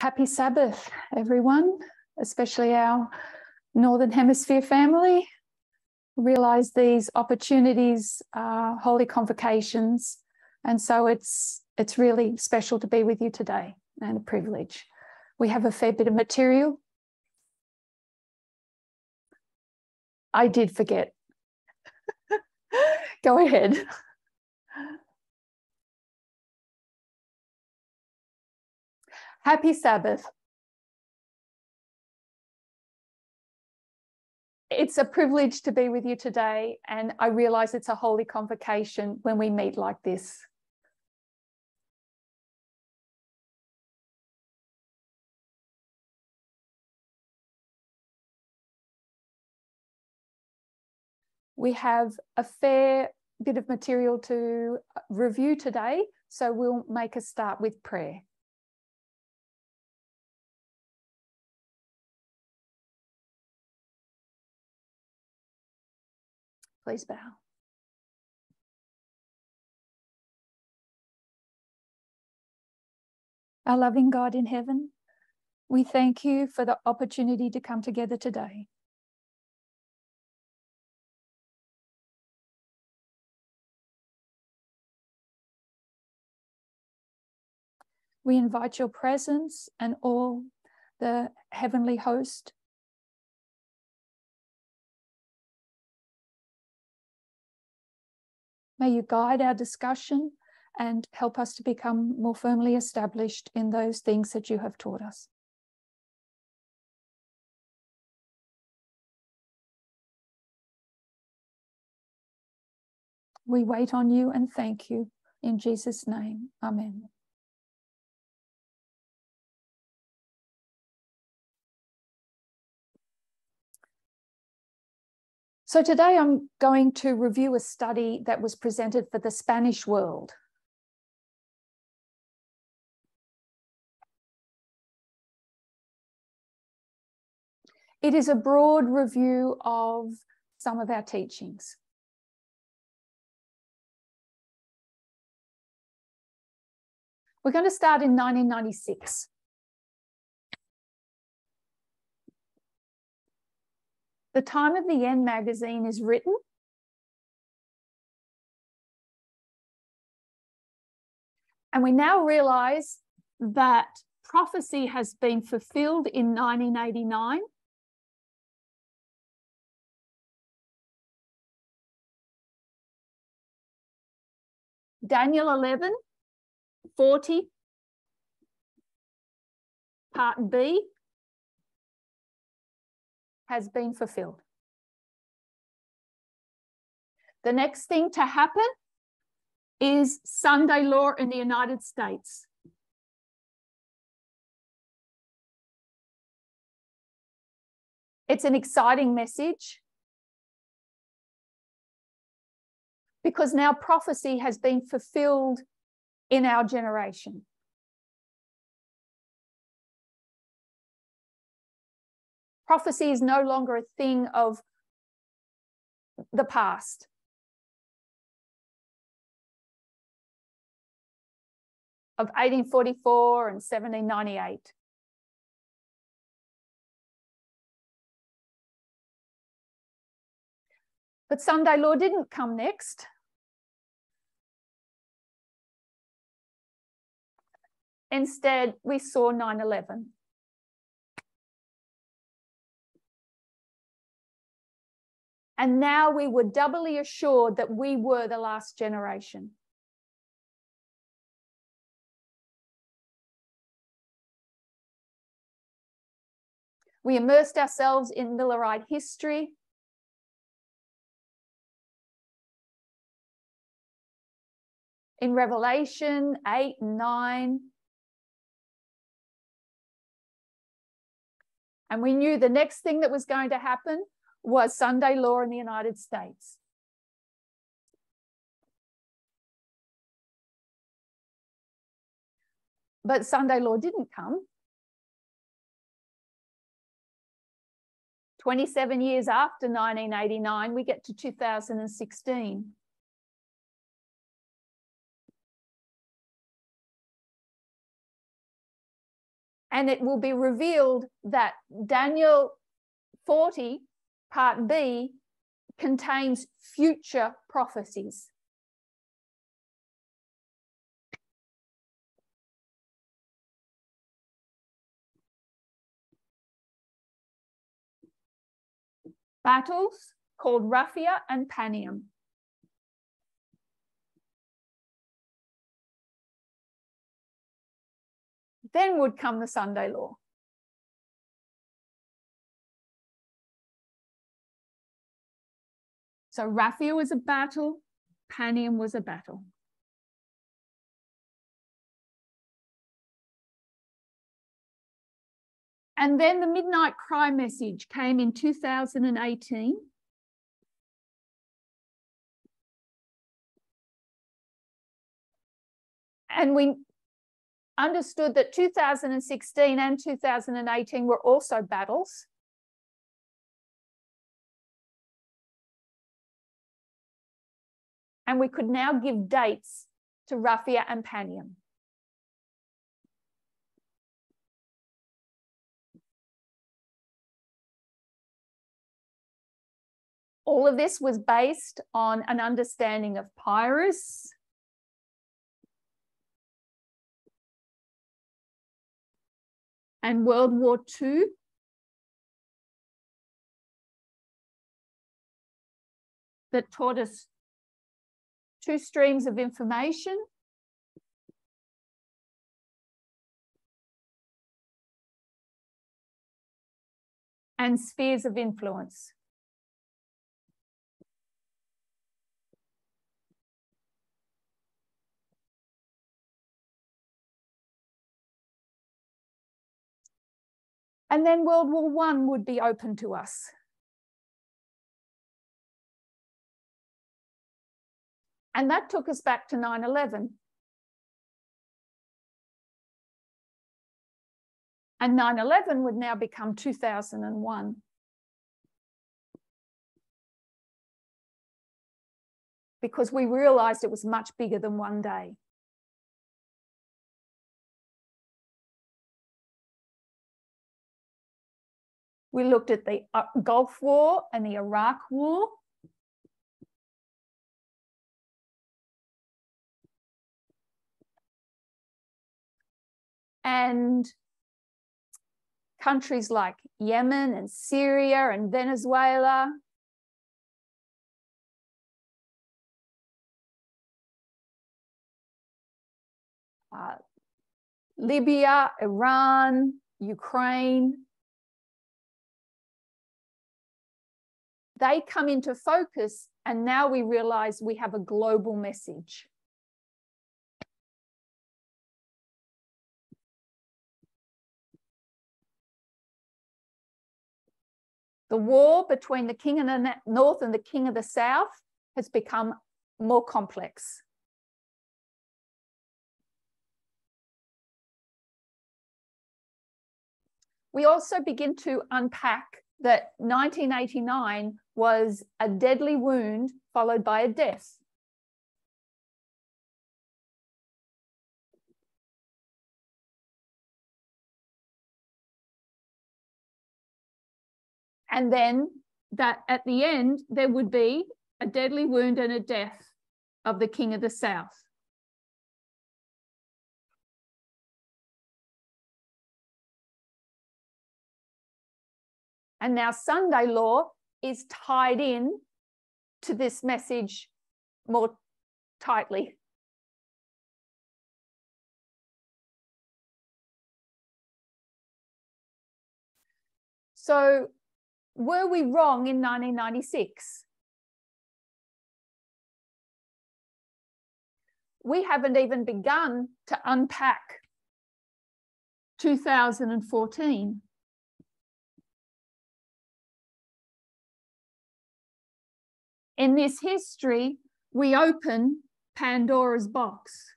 Happy Sabbath, everyone, especially our Northern Hemisphere family. Realise these opportunities are holy convocations, and so it's really special to be with you today and a privilege. We have a fair bit of material. I did forget. Go ahead. Happy Sabbath. It's a privilege to be with you today, and I realise it's a holy convocation when we meet like this. We have a fair bit of material to review today, so we'll make a start with prayer. Please bow. Our loving God in heaven, we thank you for the opportunity to come together today. We invite your presence and all the heavenly host. May you guide our discussion and help us to become more firmly established in those things that you have taught us. We wait on you and thank you. In Jesus' name, amen. So today I'm going to review a study that was presented for the Spanish World. It is a broad review of some of our teachings. We're going to start in 1996. The Time of the End magazine is written. And we now realise that prophecy has been fulfilled in 1989. Daniel 11:40, part B, has been fulfilled. The next thing to happen is Sunday law in the United States. It's an exciting message because now prophecy has been fulfilled in our generation. Prophecy is no longer a thing of the past. Of 1844 and 1798. But Sunday law didn't come next. Instead, we saw 9/11. And now we were doubly assured that we were the last generation. We immersed ourselves in Millerite history. In Revelation 8 and 9. And we knew the next thing that was going to happen was Sunday law in the United States. But Sunday law didn't come. 27 years after 1989, we get to 2016. And it will be revealed that Daniel 40, part B, contains future prophecies. Battles called Raphia and Panium. Then would come the Sunday law. So Raphia was a battle, Panium was a battle. And then the Midnight Cry message came in 2018. And we understood that 2016 and 2018 were also battles. And we could now give dates to Raphia and Panium. All of this was based on an understanding of Pyrrhus, and World War II. That taught us two streams of information. And spheres of influence. And then World War I would be open to us. And that took us back to 9/11. And 9/11 would now become 2001. Because we realized it was much bigger than one day. We looked at the Gulf War and the Iraq War. And countries like Yemen and Syria and Venezuela. Libya, Iran, Ukraine. They come into focus, and now we realize we have a global message. The war between the king of the north and the king of the south has become more complex. We also begin to unpack that 1989 was a deadly wound followed by a death. And then that at the end, there would be a deadly wound and a death of the king of the south. And now Sunday law is tied in to this message more tightly. So were we wrong in 1996? We haven't even begun to unpack 2014. In this history, we open Pandora's box.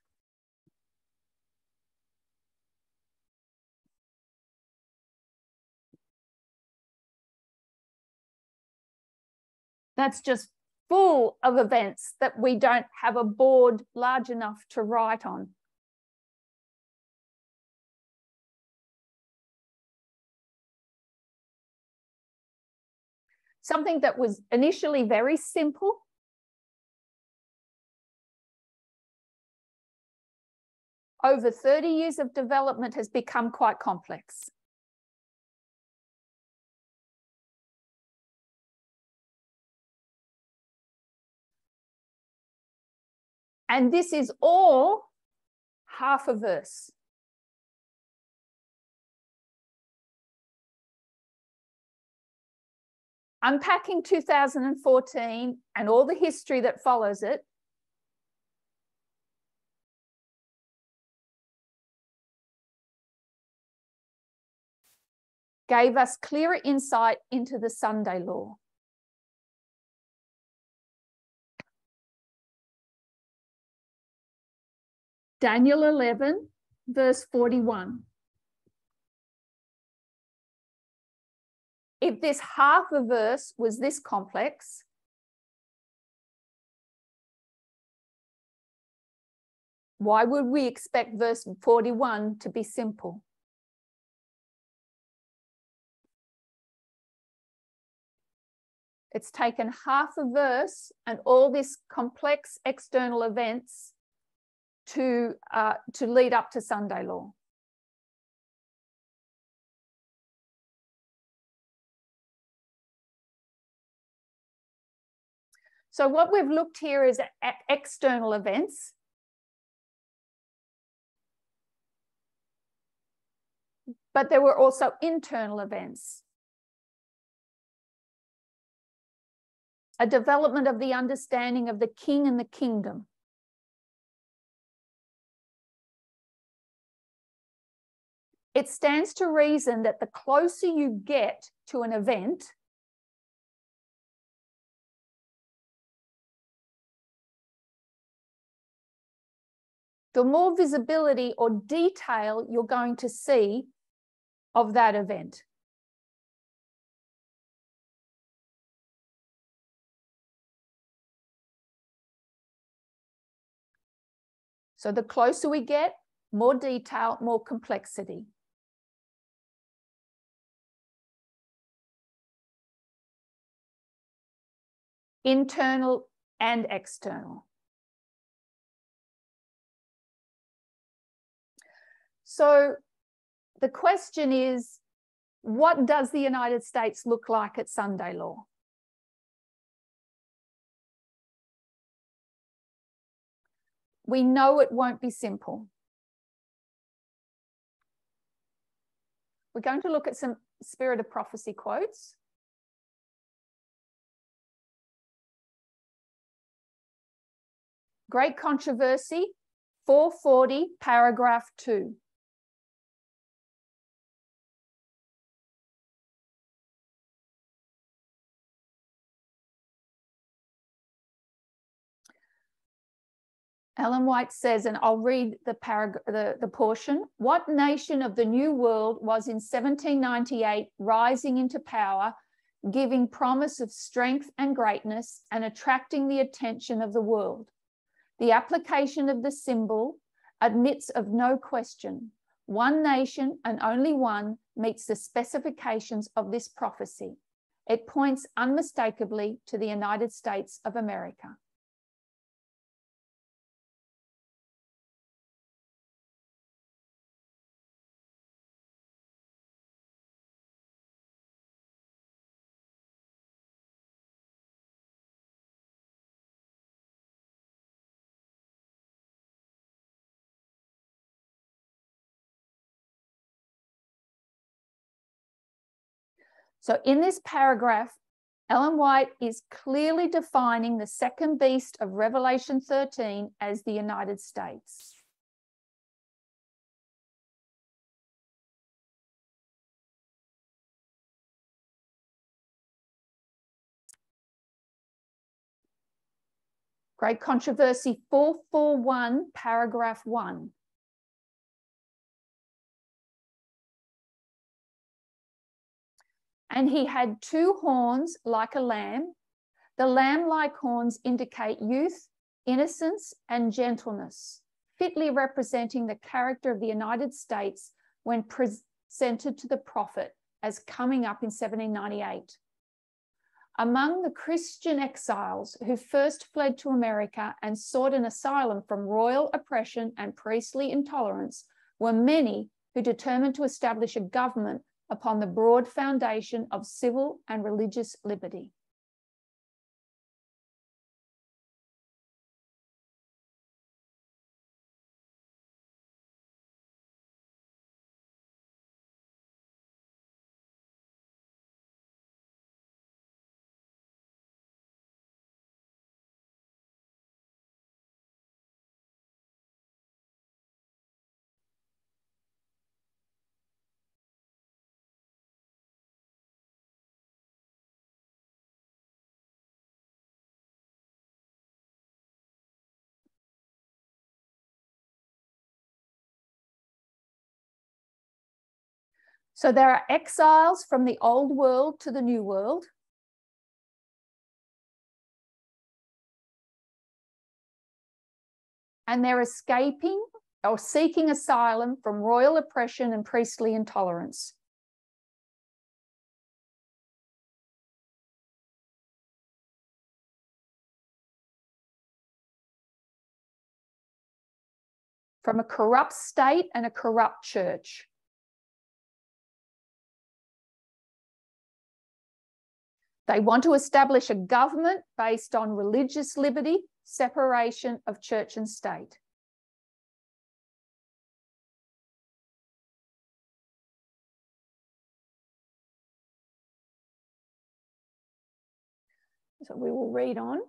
That's just full of events that we don't have a board large enough to write on. something that was initially very simple, over 30 years of development has become quite complex. And this is all half a verse. Unpacking 2014 and all the history that follows it, gave us clearer insight into the Sunday law. Daniel 11, verse 41. If this half a verse was this complex, why would we expect verse 41 to be simple? It's taken half a verse and all this complex external events to lead up to Sunday law. So what we've looked here is at external events. But there were also internal events. A development of the understanding of the king and the kingdom. It stands to reason that the closer you get to an event, the more visibility or detail you're going to see of that event. So the closer we get, more detail, more complexity. Internal and external. So the question is, what does the United States look like at Sunday law? We know it won't be simple. We're going to look at some Spirit of Prophecy quotes. Great Controversy, 440, paragraph 2. Ellen White says, and I'll read the portion, what nation of the New World was in 1798 rising into power, giving promise of strength and greatness and attracting the attention of the world? The application of the symbol admits of no question. One nation and only one meets the specifications of this prophecy. It points unmistakably to the United States of America. So in this paragraph, Ellen White is clearly defining the second beast of Revelation 13 as the United States. Great Controversy 441, paragraph 1. And he had two horns like a lamb. The lamb-like horns indicate youth, innocence, and gentleness, fitly representing the character of the United States when presented to the prophet as coming up in 1798. Among the Christian exiles who first fled to America and sought an asylum from royal oppression and priestly intolerance were many who determined to establish a government upon the broad foundation of civil and religious liberty. So there are exiles from the old world to the new world. And they're escaping or seeking asylum from royal oppression and priestly intolerance. From a corrupt state and a corrupt church. They want to establish a government based on religious liberty, separation of church and state. So we will read on.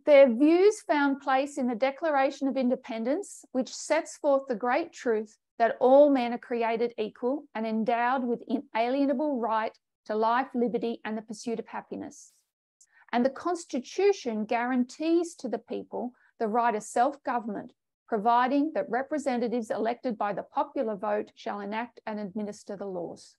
Their views found place in the Declaration of Independence, which sets forth the great truth that all men are created equal and endowed with inalienable right to life, liberty, and the pursuit of happiness. And the Constitution guarantees to the people the right of self-government, providing that representatives elected by the popular vote shall enact and administer the laws.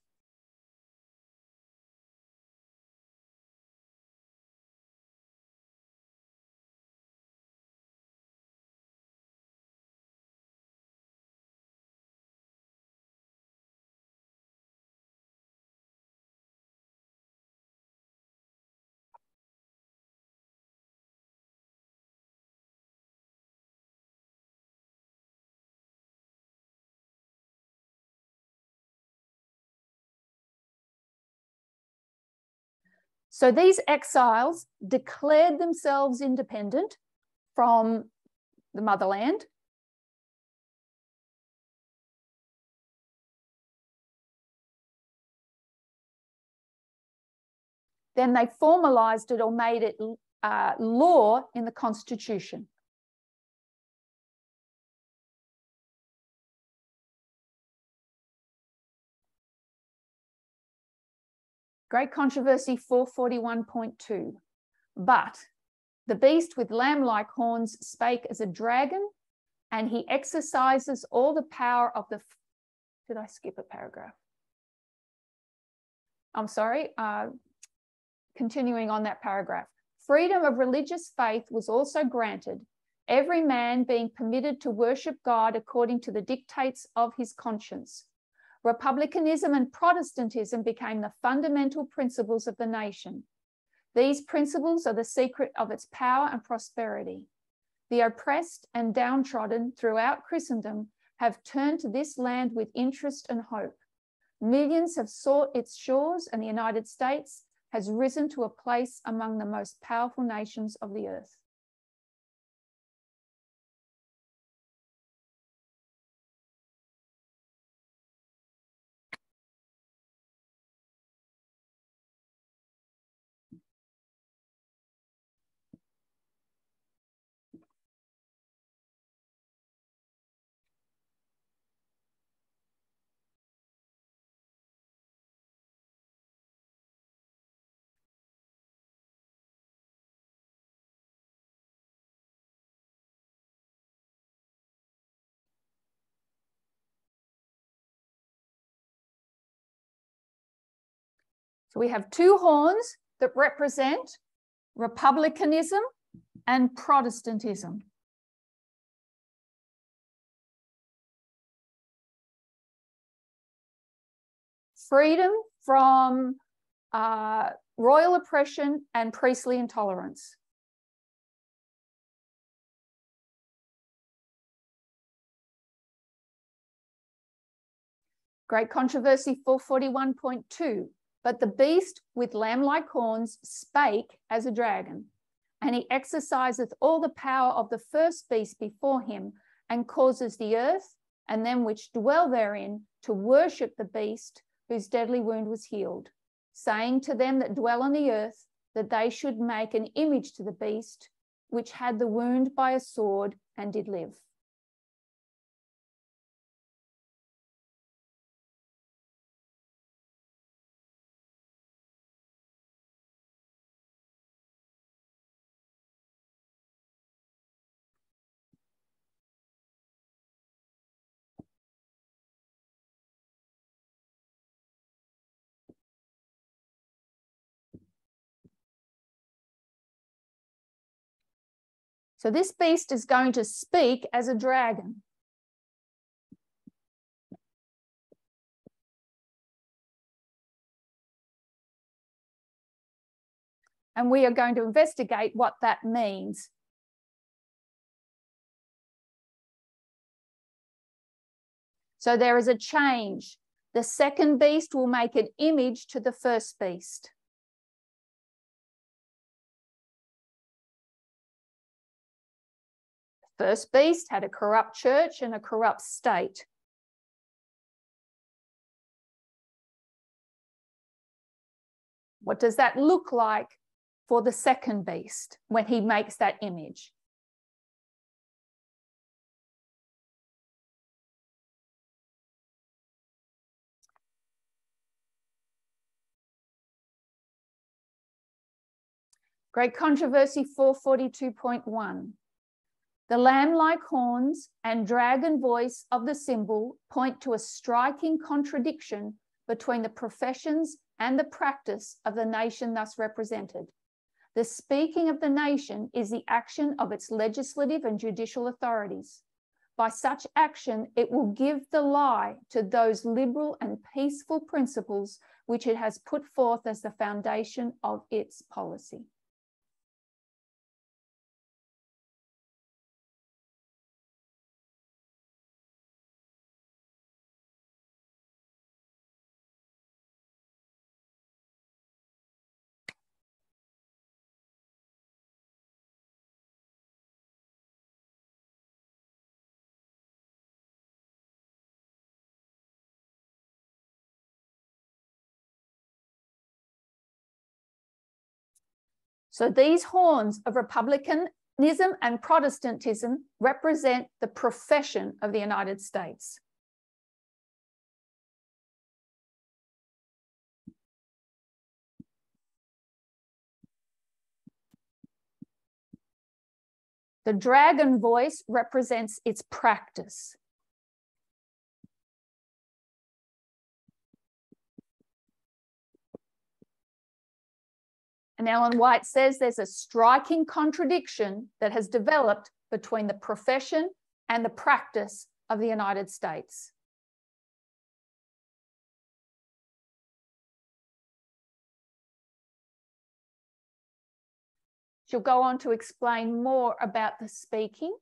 So these exiles declared themselves independent from the motherland. Then they formalized it or made it law in the Constitution. Great Controversy 441.2. But the beast with lamb-like horns spake as a dragon, and he exercises all the power of the... Did I skip a paragraph? I'm sorry. Continuing on that paragraph. Freedom of religious faith was also granted, every man being permitted to worship God according to the dictates of his conscience. Republicanism and Protestantism became the fundamental principles of the nation. These principles are the secret of its power and prosperity. The oppressed and downtrodden throughout Christendom have turned to this land with interest and hope. Millions have sought its shores, and the United States has risen to a place among the most powerful nations of the earth. So we have two horns that represent republicanism and Protestantism. freedom from royal oppression and priestly intolerance. Great Controversy 441.2. But the beast with lamb-like horns spake as a dragon, and he exerciseth all the power of the first beast before him, and causes the earth and them which dwell therein to worship the beast whose deadly wound was healed, saying to them that dwell on the earth that they should make an image to the beast which had the wound by a sword and did live. So this beast is going to speak as a dragon. And we are going to investigate what that means. So there is a change. The second beast will make an image to the first beast. First beast had a corrupt church and a corrupt state. What does that look like for the second beast when he makes that image? Great Controversy 442.1. The lamb-like horns and dragon voice of the symbol point to a striking contradiction between the professions and the practice of the nation thus represented. The speaking of the nation is the action of its legislative and judicial authorities. By such action, it will give the lie to those liberal and peaceful principles which it has put forth as the foundation of its policy. So these horns of republicanism and Protestantism represent the profession of the United States. The dragon voice represents its practice. And Ellen White says there's a striking contradiction that has developed between the profession and the practice of the United States. She'll go on to explain more about the speaking.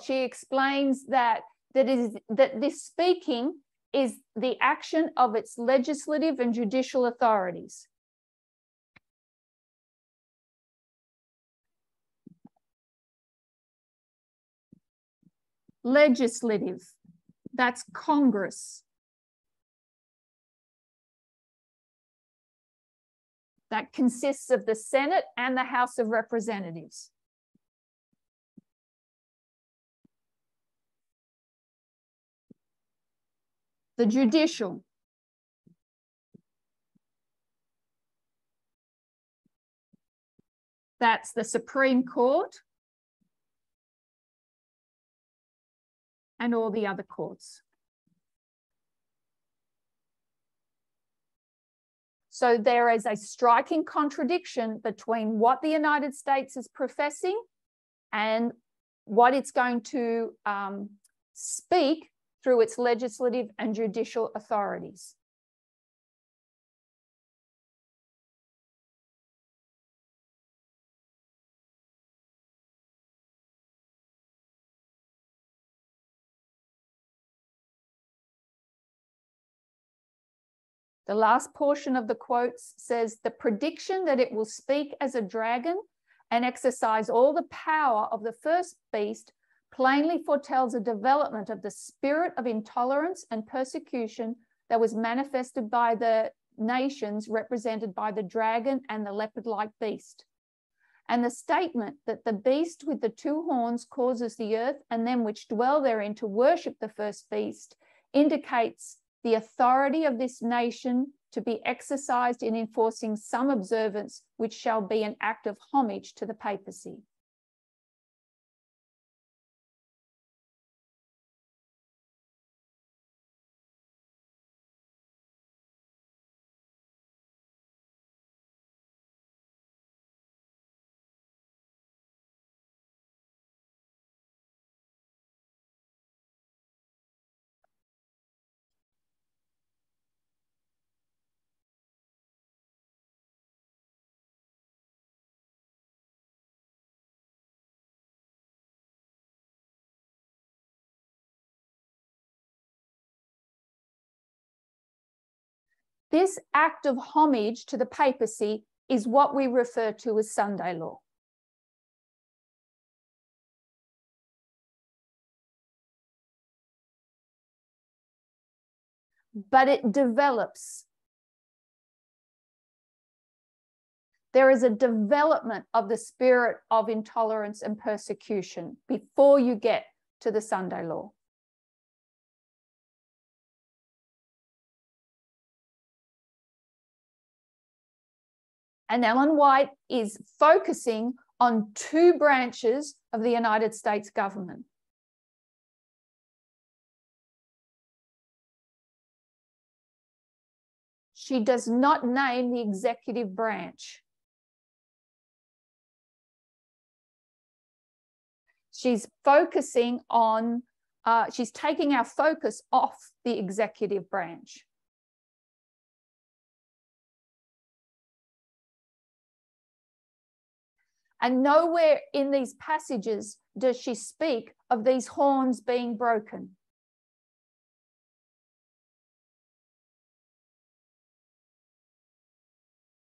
She explains that this speaking is the action of its legislative and judicial authorities. Legislative, that's Congress. That consists of the Senate and the House of Representatives. The judicial. That's the Supreme Court and all the other courts. So there is a striking contradiction between what the United States is professing and what it's going to speak through its legislative and judicial authorities. The last portion of the quotes says, the prediction that it will speak as a dragon and exercise all the power of the first beast plainly foretells a development of the spirit of intolerance and persecution that was manifested by the nations represented by the dragon and the leopard-like beast. And the statement that the beast with the two horns causes the earth and them which dwell therein to worship the first beast indicates the authority of this nation to be exercised in enforcing some observance which shall be an act of homage to the papacy. This act of homage to the papacy is what we refer to as Sunday law. But it develops. There is a development of the spirit of intolerance and persecution before you get to the Sunday law. And Ellen White is focusing on two branches of the United States government. She does not name the executive branch. She's focusing on, she's taking our focus off the executive branch. And nowhere in these passages does she speak of these horns being broken.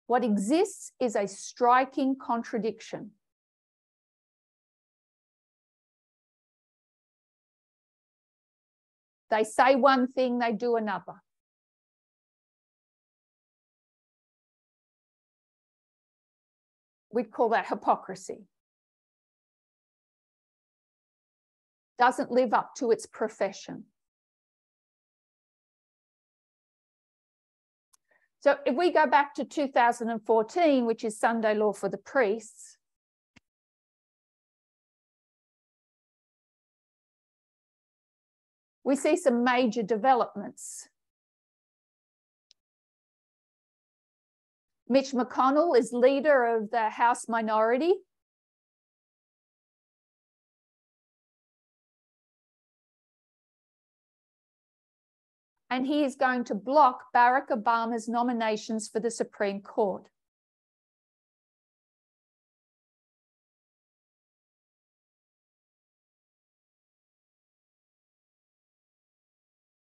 What exists is a striking contradiction. They say one thing, they do another. We'd call that hypocrisy. Doesn't live up to its profession. So if we go back to 2014, which is Sunday law for the priests, we see some major developments. Mitch McConnell is leader of the House minority. And he is going to block Barack Obama's nominations for the Supreme Court.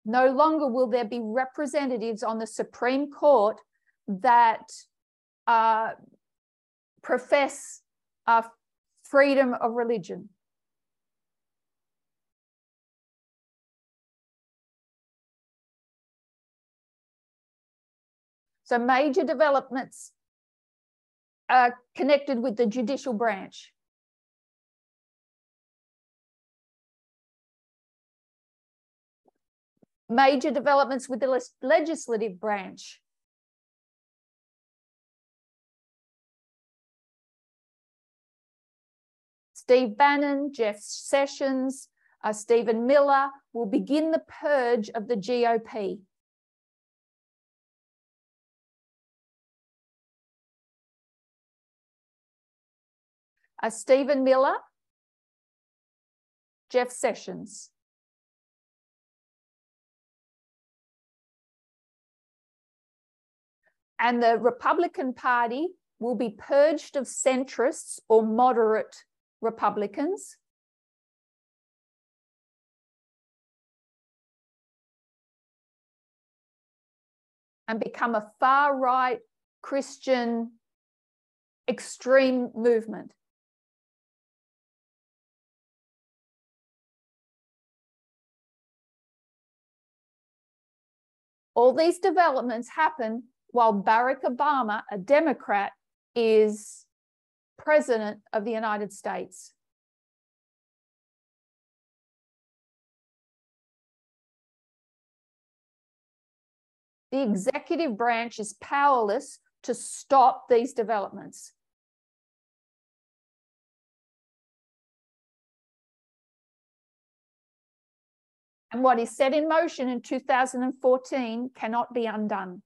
No longer will there be representatives on the Supreme Court that profess freedom of religion. So major developments are connected with the judicial branch. Major developments with the legislative branch. Steve Bannon, Jeff Sessions, Stephen Miller will begin the purge of the GOP. Stephen Miller, Jeff Sessions. And the Republican Party will be purged of centrists or moderate Republicans. And become a far-right Christian extreme movement. All these developments happen while Barack Obama, a Democrat, is President of the United States. The executive branch is powerless to stop these developments. And what is set in motion in 2014 cannot be undone.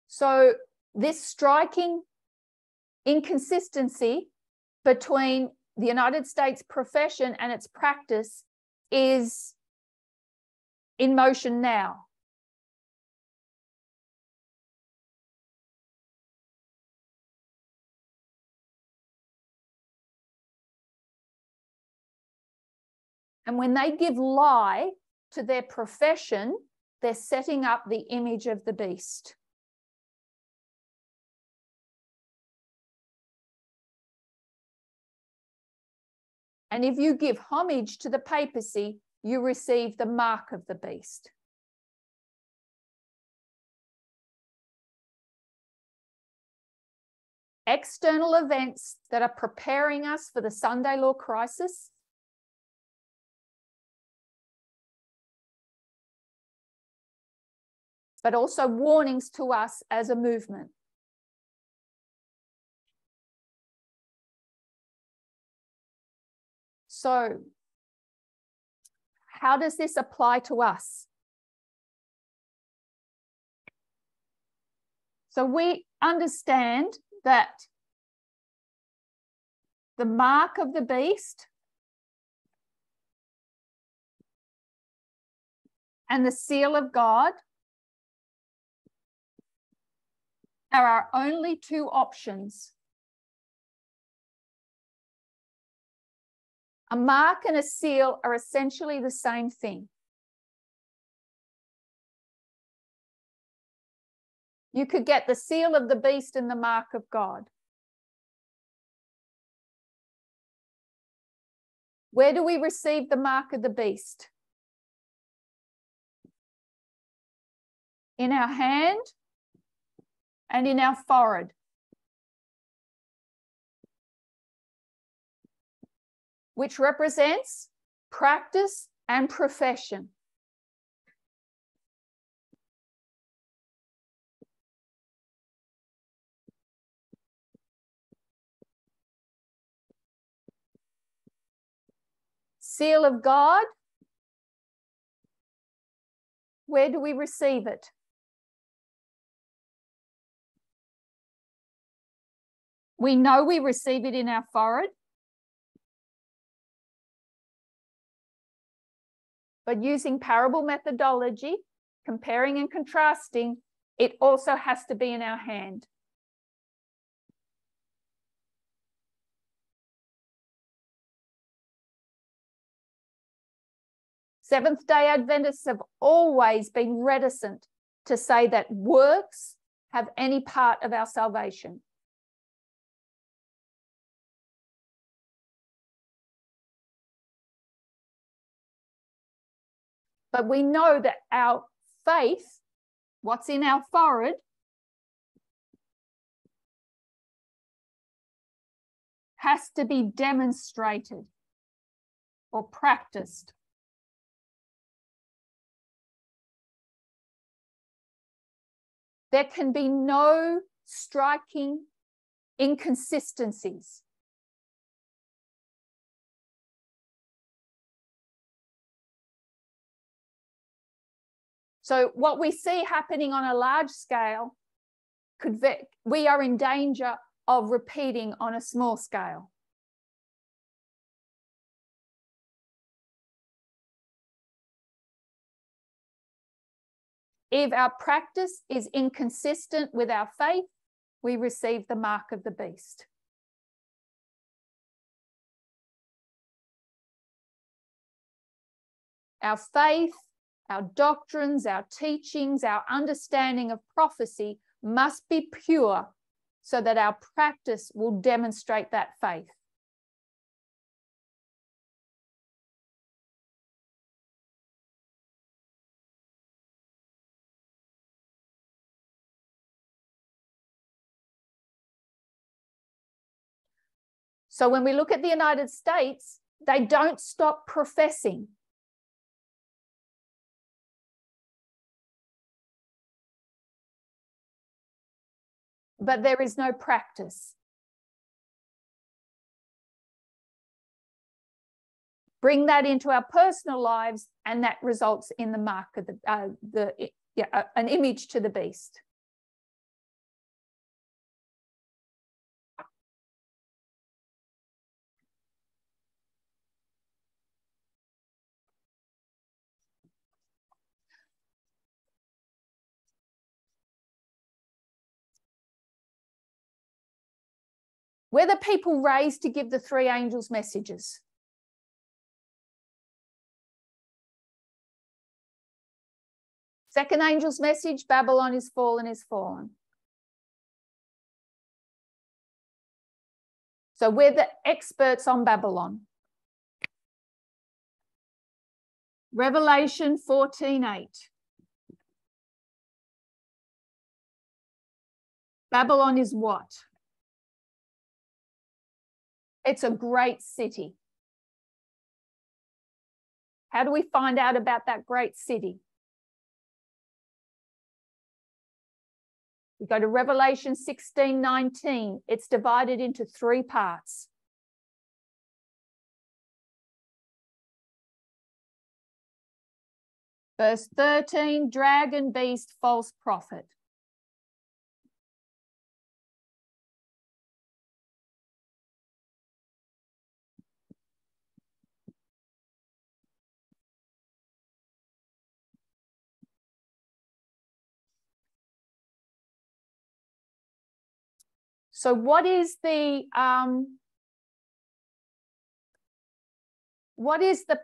So this striking inconsistency between the United States profession and its practice is in motion now. And when they give lie to their profession, they're setting up the image of the beast. And if you give homage to the papacy, you receive the mark of the beast. External events that are preparing us for the Sunday law crisis but also warnings to us as a movement. So, how does this apply to us? So we understand that the mark of the beast and the seal of God are our only two options. A mark and a seal are essentially the same thing. You could get the seal of the beast and the mark of God. Where do we receive the mark of the beast? In our hand and in our forehead. Which represents practice and profession. Seal of God, where do we receive it? We know we receive it in our forehead. But using parable methodology, comparing and contrasting, it also has to be in our hand. Seventh-day Adventists have always been reticent to say that works have any part of our salvation. But we know that our faith, what's in our forehead, has to be demonstrated or practiced. There can be no striking inconsistencies. So what we see happening on a large scale, we are in danger of repeating on a small scale. If our practice is inconsistent with our faith, we receive the mark of the beast. Our faith, our doctrines, our teachings, our understanding of prophecy must be pure so that our practice will demonstrate that faith. So when we look at the United States, they don't stop professing. But there is no practice. Bring that into our personal lives, and that results in the mark of an image to the beast. We're the people raised to give the three angels messages. Second angel's message, Babylon is fallen, is fallen. So we're the experts on Babylon. Revelation 14:8. Babylon is what? It's a great city. How do we find out about that great city? We go to Revelation 16:19. It's divided into three parts. Verse 13, dragon, beast, false prophet. So what is the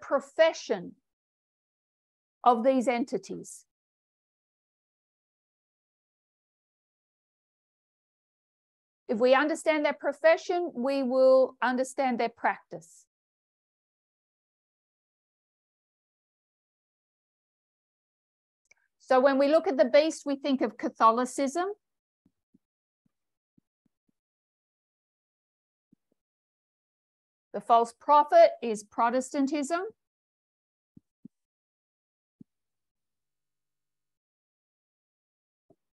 profession of these entities? If we understand their profession, we will understand their practice. So when we look at the beast, we think of Catholicism. The false prophet is Protestantism.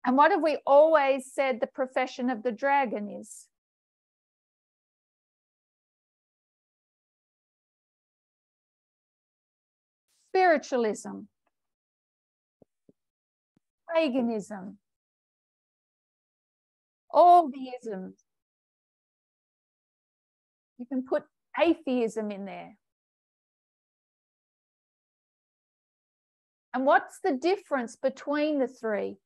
And what have we always said the profession of the dragon is? Spiritualism, paganism, all the isms. You can put atheism in there. And what's the difference between the three?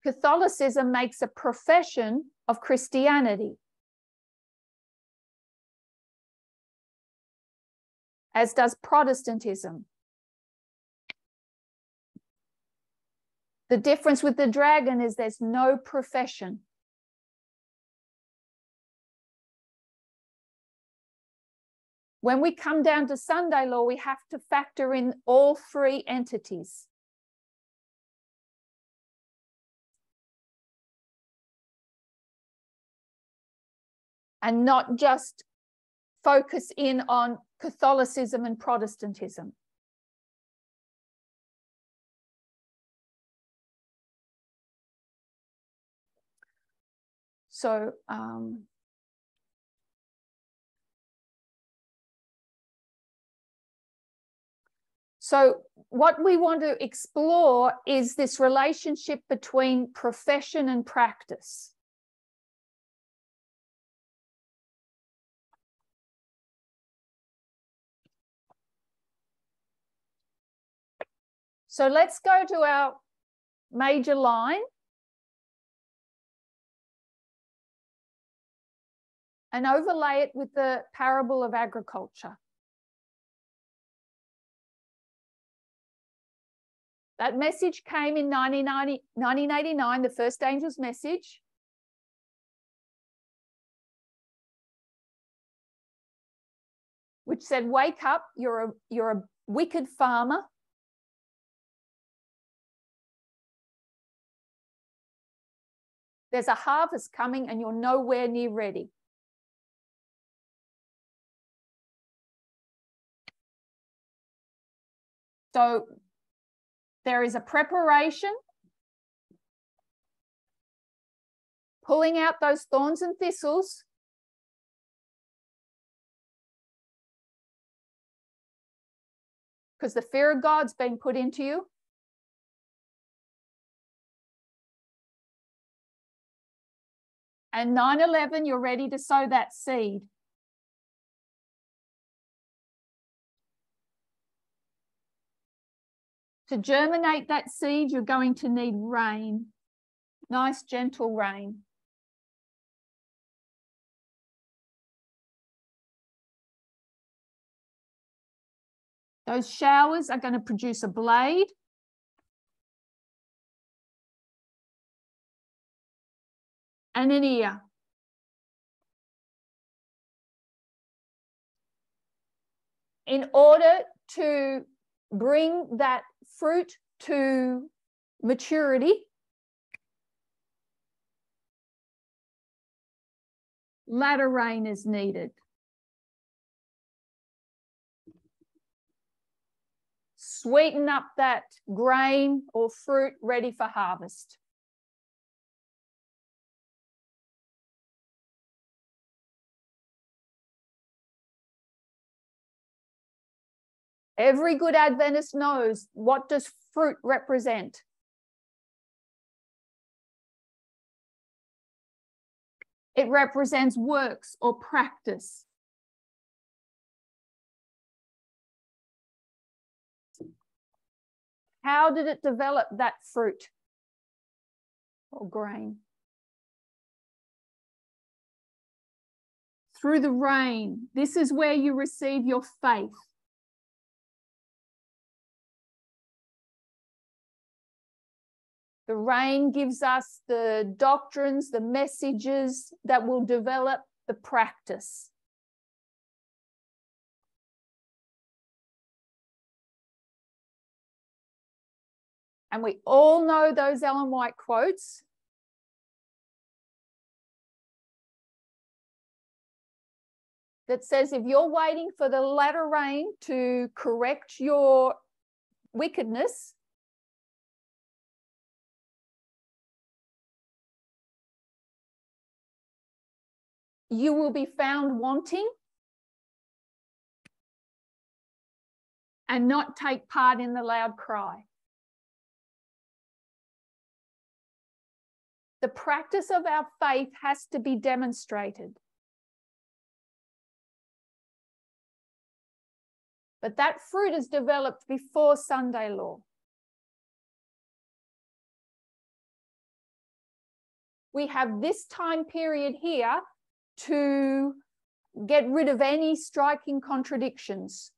Catholicism makes a profession of Christianity, as does Protestantism. The difference with the dragon is there's no profession. When we come down to Sunday law, we have to factor in all three entities. And not just focus in on Catholicism and Protestantism. So so what we want to explore is this relationship between profession and practice. So let's go to our major line and overlay it with the parable of agriculture. That message came in 1989, the first angel's message. Which said, wake up, you're a wicked farmer. There's a harvest coming and you're nowhere near ready. So there is a preparation, pulling out those thorns and thistles, because the fear of God's been put into you. And 9/11, you're ready to sow that seed. To germinate that seed, you're going to need rain. Nice, gentle rain. Those showers are going to produce a blade. And an ear. In order to bring that fruit to maturity, latter rain is needed. Sweeten up that grain or fruit ready for harvest. Every good Adventist knows, what does fruit represent? It represents works or practice. How did it develop that fruit or grain? Through the rain. This is where you receive your faith. The rain gives us the doctrines, the messages that will develop the practice. And we all know those Ellen White quotes. That says, if you're waiting for the latter rain to correct your wickedness, you will be found wanting and not take part in the loud cry. The practice of our faith has to be demonstrated. But that fruit is developed before Sunday law. We have this time period here to get rid of any striking contradictions.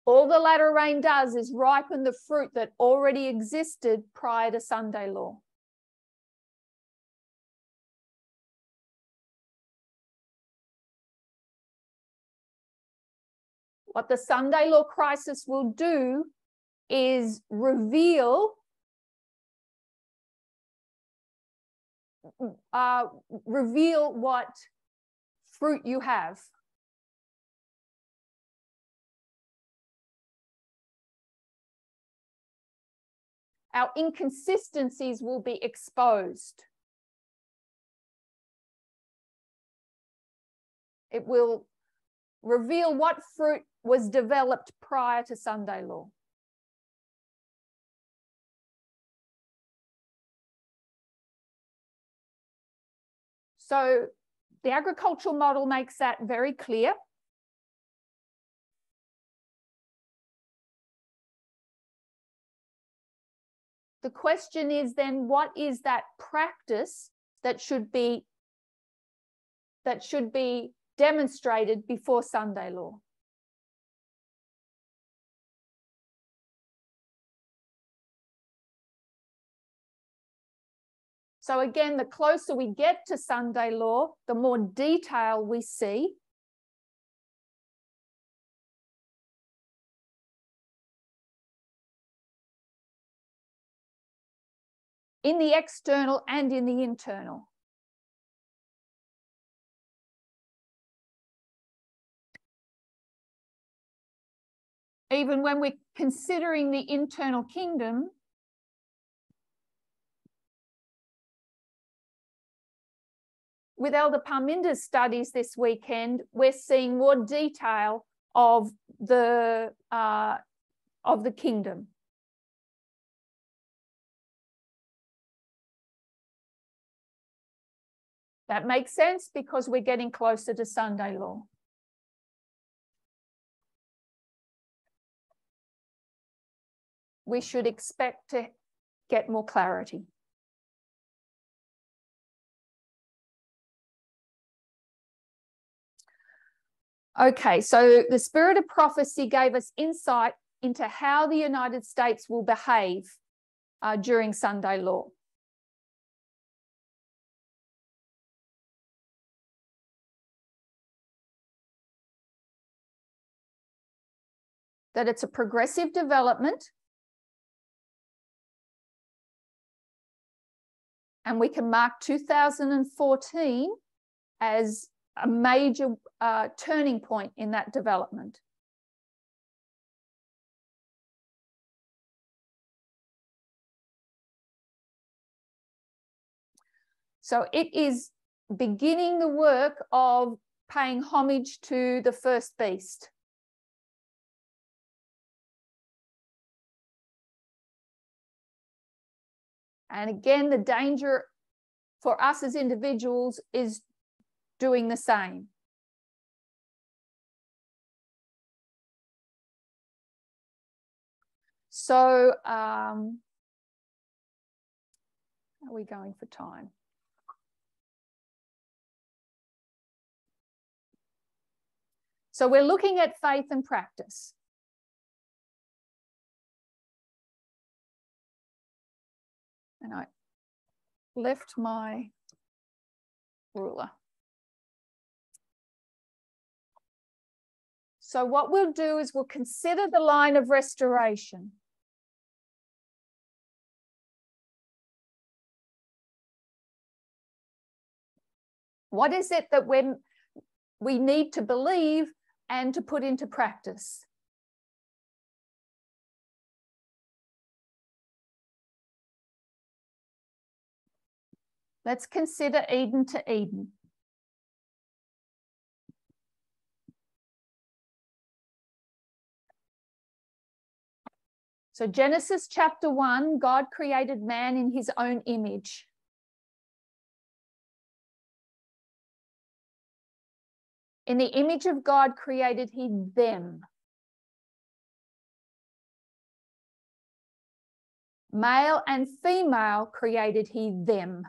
All the latter rain does is ripen the fruit that already existed prior to Sunday law. What the Sunday law crisis will do is reveal what fruit you have. our inconsistencies will be exposed. It will reveal what fruit was developed prior to Sunday law. So the agricultural model makes that very clear. The question is then, what is that practice that should be demonstrated before Sunday law? So again, the closer we get to Sunday law, the more detail we see. In the external and in the internal. Even when we're considering the internal kingdom, with Elder Parminder's studies this weekend, we're seeing more detail of the kingdom. That makes sense because we're getting closer to Sunday law. We should expect to get more clarity. Okay, so the spirit of prophecy gave us insight into how the United States will behave during Sunday law. That it's a progressive development, and we can mark 2014 as a major turning point in that development. So it is beginning the work of paying homage to the first beast. And again, the danger for us as individuals is doing the same. So, how are we going for time? So we're looking at faith and practice. And I left my ruler. So what we'll do is we'll consider the line of restoration. What is it that we need to believe and to put into practice? Let's consider Eden to Eden. So Genesis chapter 1, God created man in his own image. In the image of God created he them. Male and female created he them.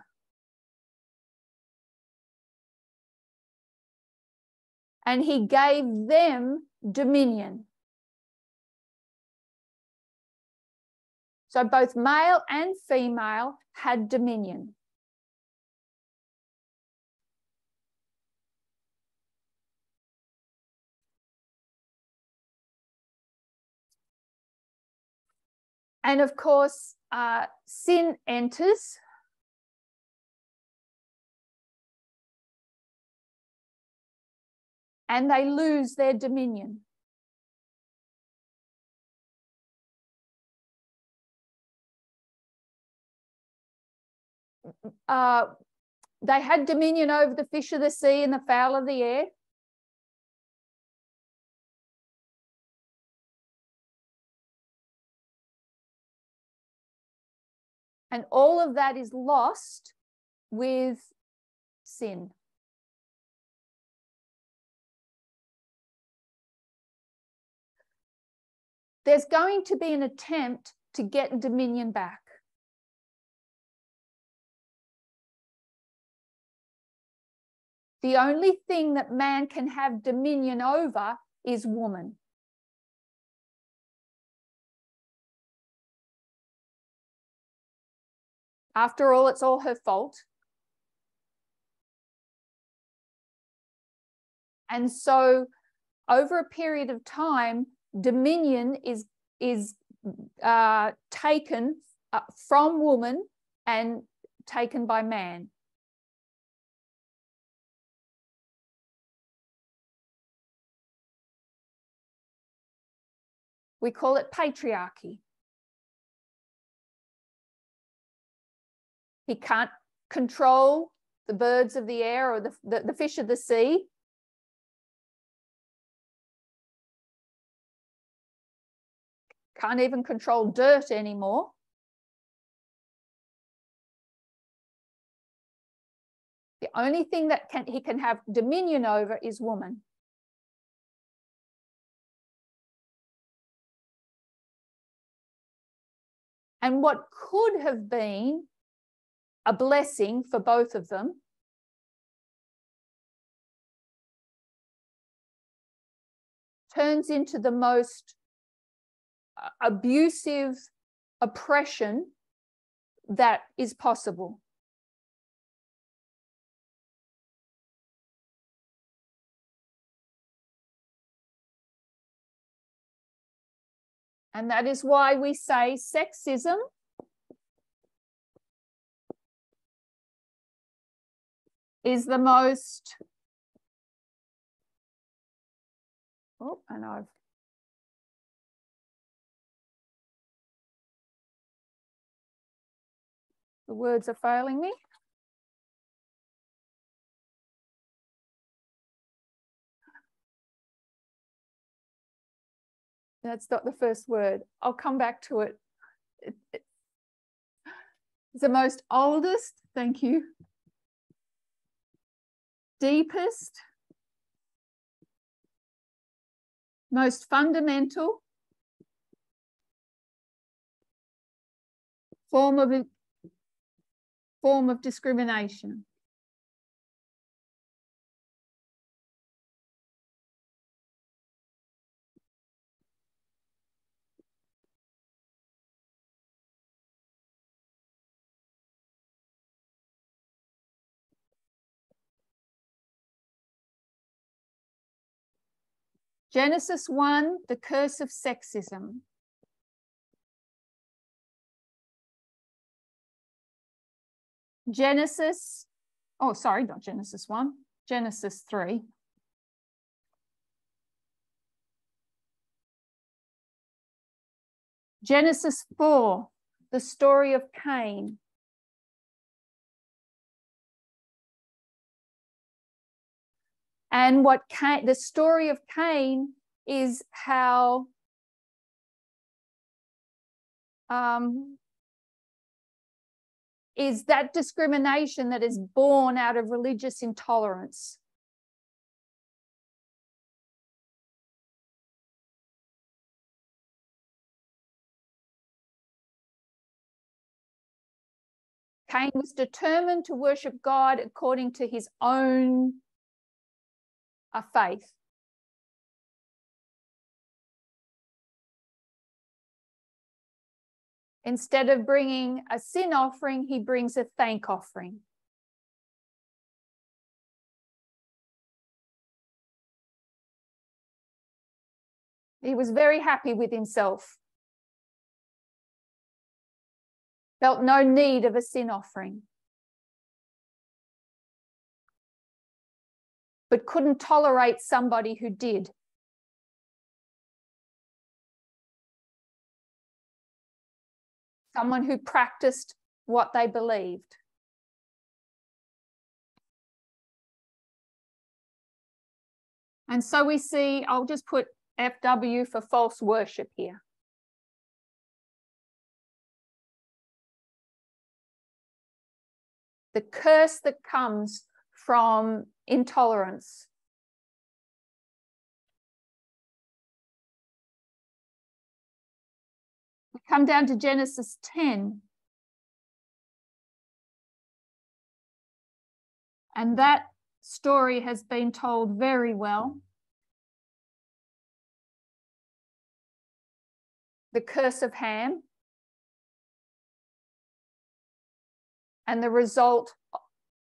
And he gave them dominion. So both male and female had dominion. And of course, sin enters. And they lose their dominion. they had dominion over the fish of the sea and the fowl of the air. And all of that is lost with sin. There's going to be an attempt to get dominion back. The only thing that man can have dominion over is woman. After all, it's all her fault. And so over a period of time, dominion is taken from woman and taken by man. We call it patriarchy. He can't control the birds of the air or the fish of the sea. Can't even control dirt anymore. The only thing that he can have dominion over is woman. And what could have been a blessing for both of them turns into the most abusive oppression that is possible. And that is why we say sexism is the most, the words are failing me. That's not the first word. I'll come back to it. It's the most oldest, thank you, deepest, most fundamental form of discrimination. Genesis 1, the curse of sexism. Genesis 1, Genesis 3. Genesis 4, the story of Cain. And the story of Cain is how is that discrimination that is born out of religious intolerance. Cain was determined to worship God according to his own faith. Instead of bringing a sin offering, he brings a thank offering. He was very happy with himself. Felt no need of a sin offering. But couldn't tolerate somebody who did. Someone who practiced what they believed. And so we see, I'll just put FW for false worship here. The curse that comes from intolerance. We come down to Genesis 10. And that story has been told very well. The curse of Ham and the result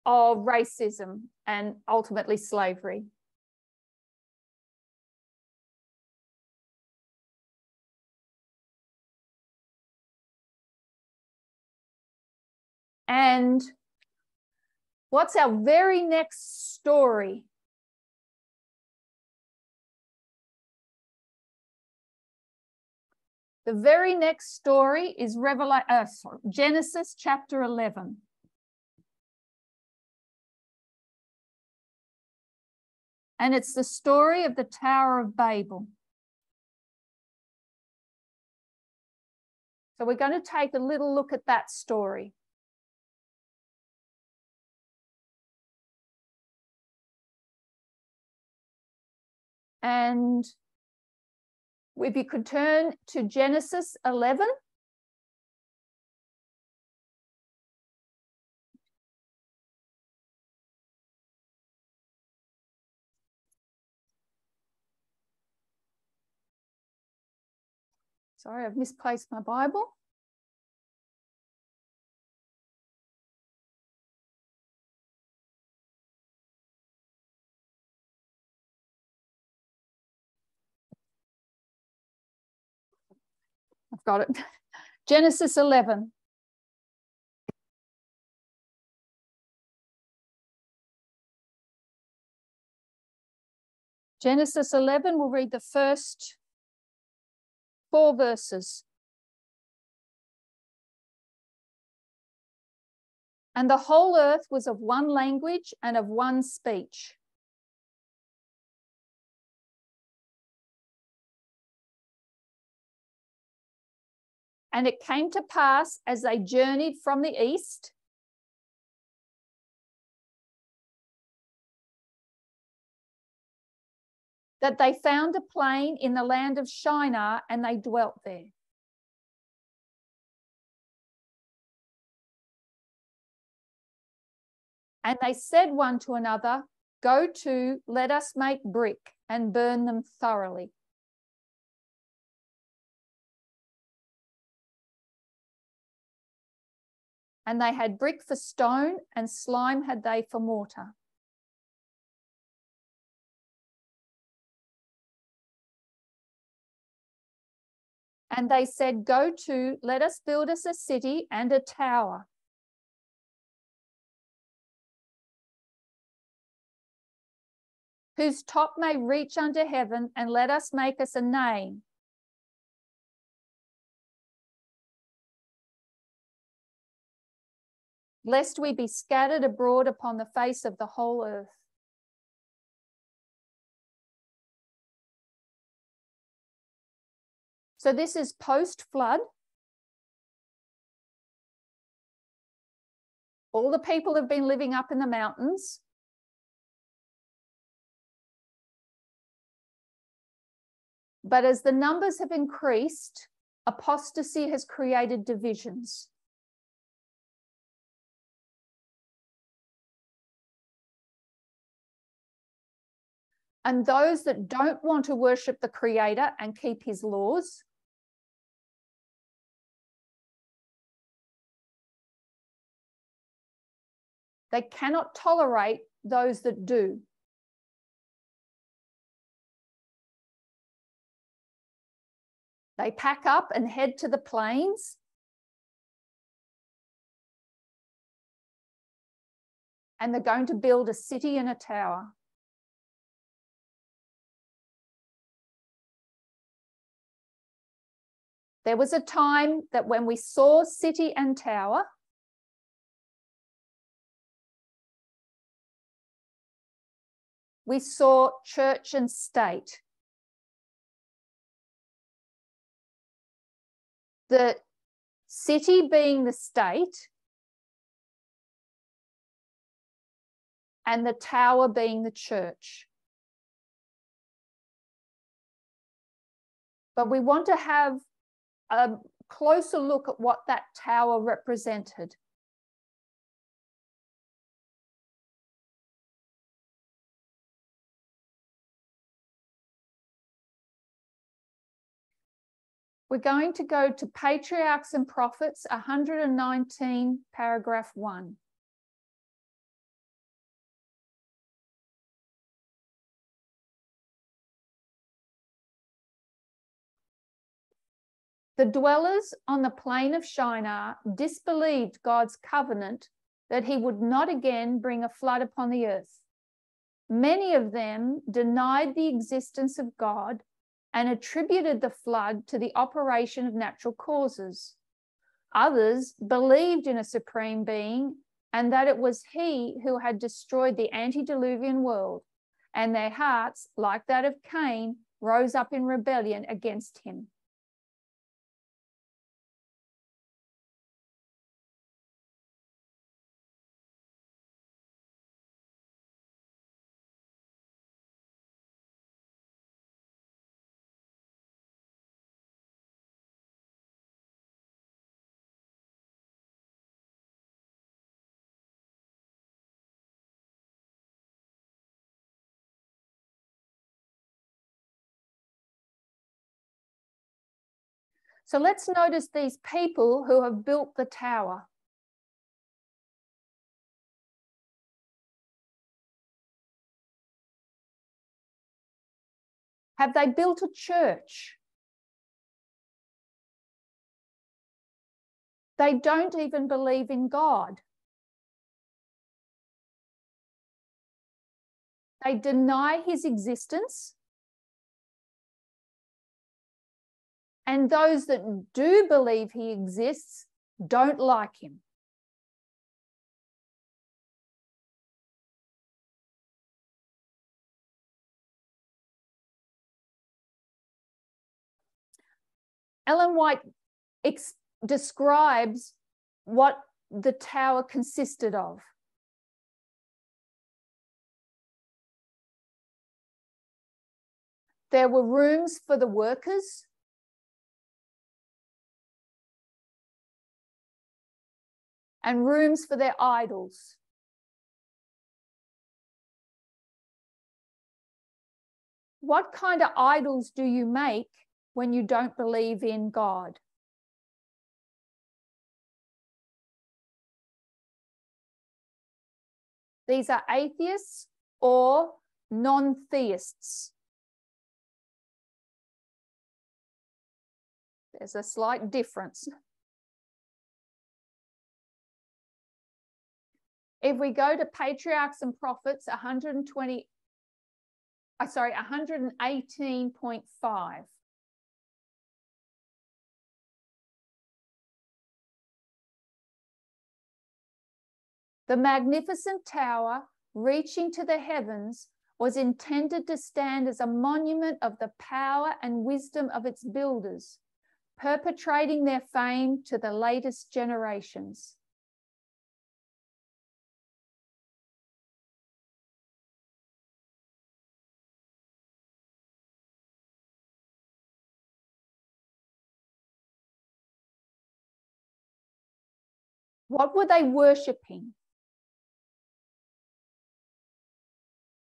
of racism and ultimately slavery. And what's our very next story? The very next story is Genesis chapter 11. And it's the story of the Tower of Babel. So we're going to take a little look at that story. And if you could turn to Genesis 11. Sorry, I've misplaced my Bible. I've got it. Genesis 11. Genesis 11, we'll read the first 4 verses. And the whole earth was of one language and of one speech. And it came to pass as they journeyed from the east that they found a plain in the land of Shinar, and they dwelt there. And they said one to another, "Go to, let us make brick and burn them thoroughly." And they had brick for stone, and slime had they for mortar. And they said, "Go to, let us build us a city and a tower, whose top may reach unto heaven, and let us make us a name, lest we be scattered abroad upon the face of the whole earth." So this is post-flood. All the people have been living up in the mountains. But as the numbers have increased, apostasy has created divisions. And those that don't want to worship the Creator and keep his laws they cannot tolerate those that do. They pack up and head to the plains. And they're going to build a city and a tower. There was a time that when we saw city and tower, we saw church and state. The city being the state and the tower being the church. But we want to have a closer look at what that tower represented. We're going to go to Patriarchs and Prophets, 119, paragraph 1. The dwellers on the plain of Shinar disbelieved God's covenant that he would not again bring a flood upon the earth. Many of them denied the existence of God and attributed the flood to the operation of natural causes. Others believed in a supreme being and that it was he who had destroyed the antediluvian world, and their hearts, like that of Cain, rose up in rebellion against him. So let's notice these people who have built the tower. Have they built a church? They don't even believe in God. They deny his existence. And those that do believe he exists don't like him. Ellen White describes what the tower consisted of. There were rooms for the workers, and rooms for their idols. What kind of idols do you make when you don't believe in God? These are atheists or non-theists. There's a slight difference. If we go to Patriarchs and Prophets, 118.5. The magnificent tower, reaching to the heavens, was intended to stand as a monument of the power and wisdom of its builders, perpetuating their fame to the latest generations. What were they worshipping?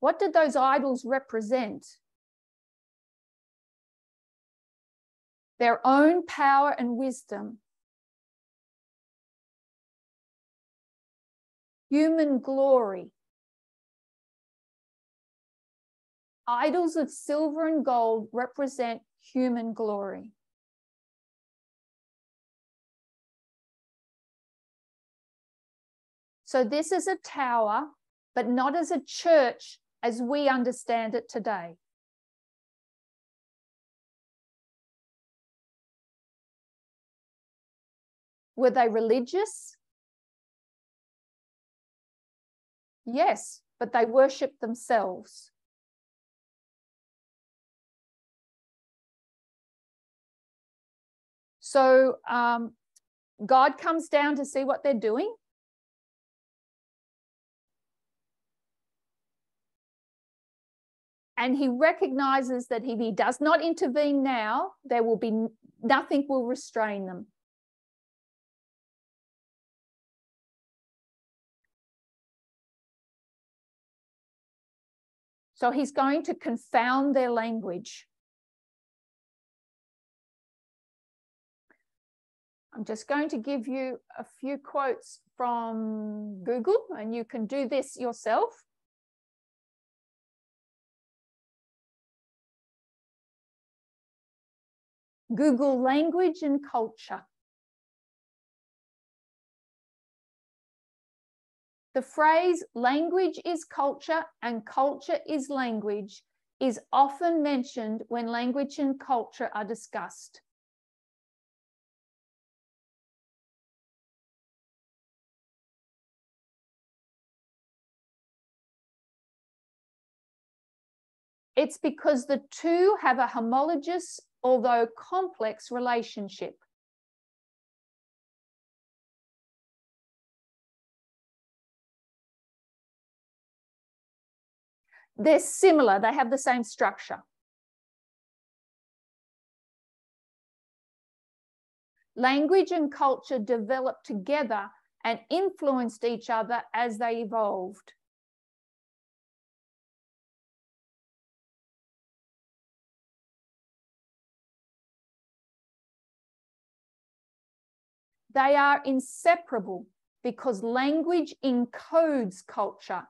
What did those idols represent? Their own power and wisdom. Human glory. Idols of silver and gold represent human glory. So this is a tower, but not as a church as we understand it today. Were they religious? Yes, but they worshipped themselves. So God comes down to see what they're doing. And he recognizes that if he does not intervene now, there will be nothing will restrain them. So he's going to confound their language. I'm just going to give you a few quotes from Google, and you can do this yourself. Google language and culture. The phrase language is culture and culture is language is often mentioned when language and culture are discussed. It's because the two have a homologous, although complex, relationship. They're similar, they have the same structure. Language and culture developed together and influenced each other as they evolved. They are inseparable because language encodes culture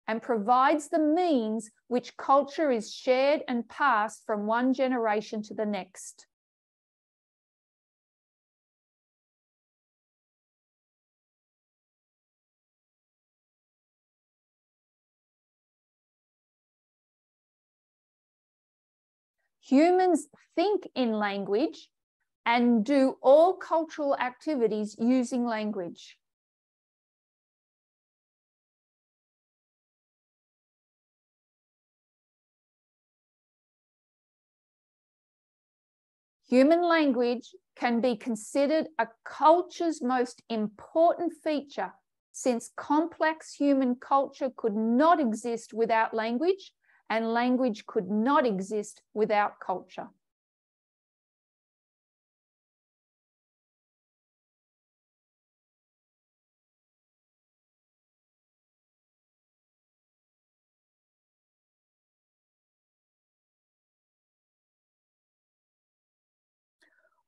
and provides the means which culture is shared and passed from one generation to the next. Humans think in language and do all cultural activities using language. Human language can be considered a culture's most important feature, since complex human culture could not exist without language, and language could not exist without culture.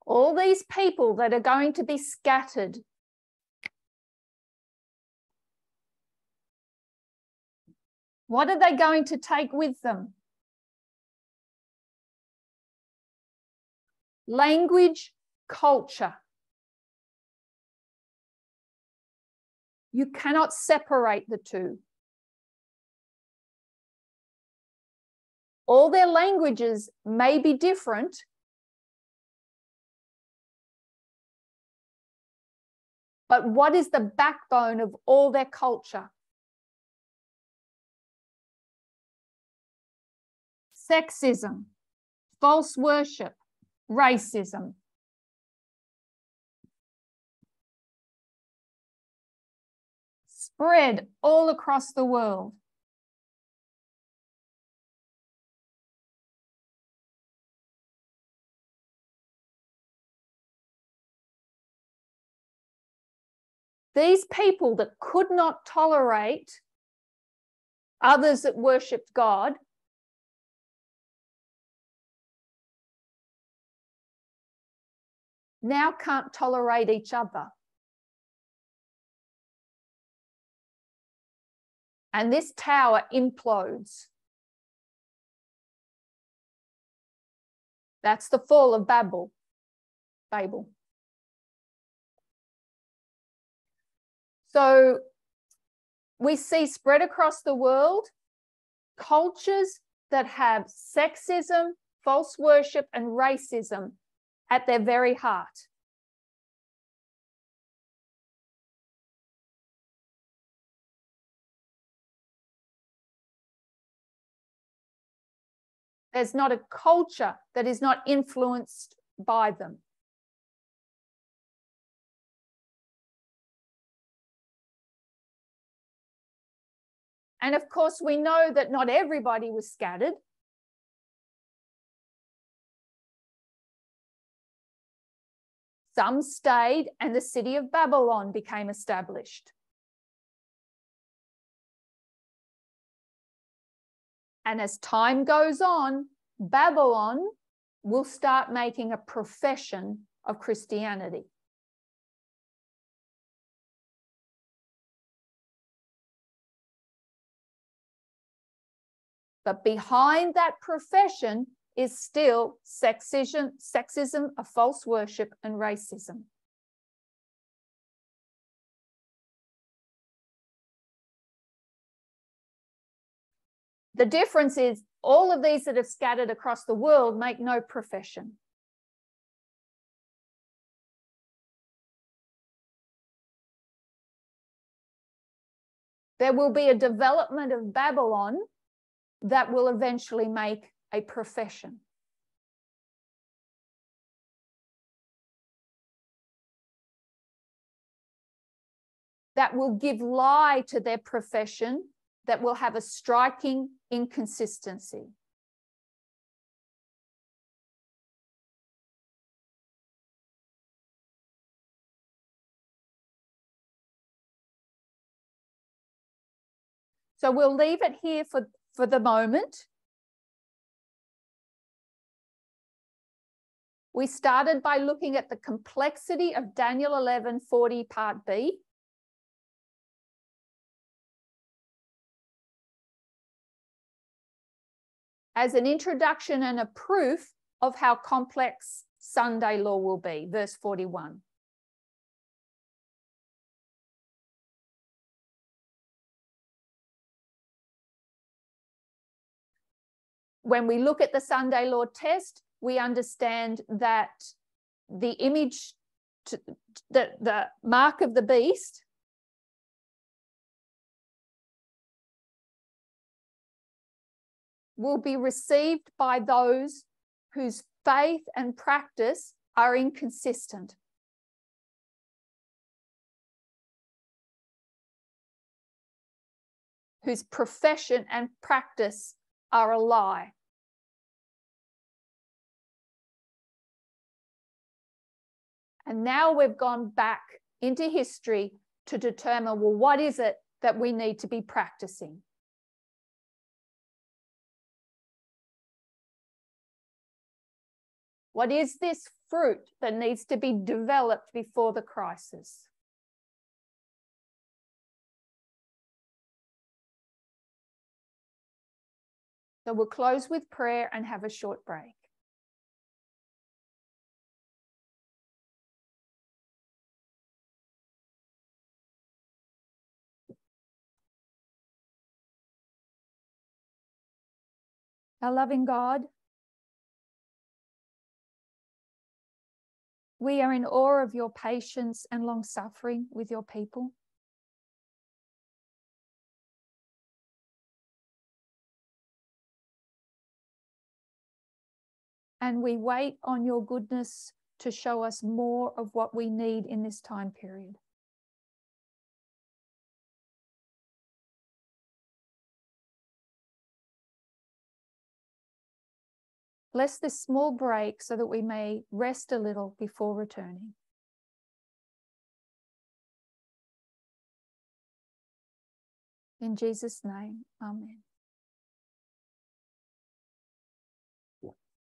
All these people that are going to be scattered, what are they going to take with them? Language, culture. You cannot separate the two. All their languages may be different, but what is the backbone of all their culture? Sexism, false worship, racism. Spread all across the world. These people that could not tolerate others that worshipped God now can't tolerate each other. And this tower implodes. That's the fall of Babel. So we see spread across the world cultures that have sexism, false worship, and racism at their very heart. There's not a culture that is not influenced by them. And of course, we know that not everybody was scattered. Some stayed, and the city of Babylon became established. And as time goes on, Babylon will start making a profession of Christianity. But behind that profession is still sexism, a false worship, and racism. The difference is all of these that have scattered across the world make no profession. There will be a development of Babylon that will eventually make a profession. That will give lie to their profession, that will have a striking inconsistency. So we'll leave it here for the moment. We started by looking at the complexity of Daniel 11:40 Part B. As an introduction and a proof of how complex Sunday law will be, verse 41. When we look at the Sunday law test, we understand that the image, the mark of the beast, will be received by those whose faith and practice are inconsistent. Whose profession and practice are a lie. And now we've gone back into history to determine, well, what is it that we need to be practicing? What is this fruit that needs to be developed before the crisis? So we'll close with prayer and have a short break. Our loving God, we are in awe of your patience and long-suffering with your people. And we wait on your goodness to show us more of what we need in this time period. Bless this small break so that we may rest a little before returning. In Jesus' name, amen.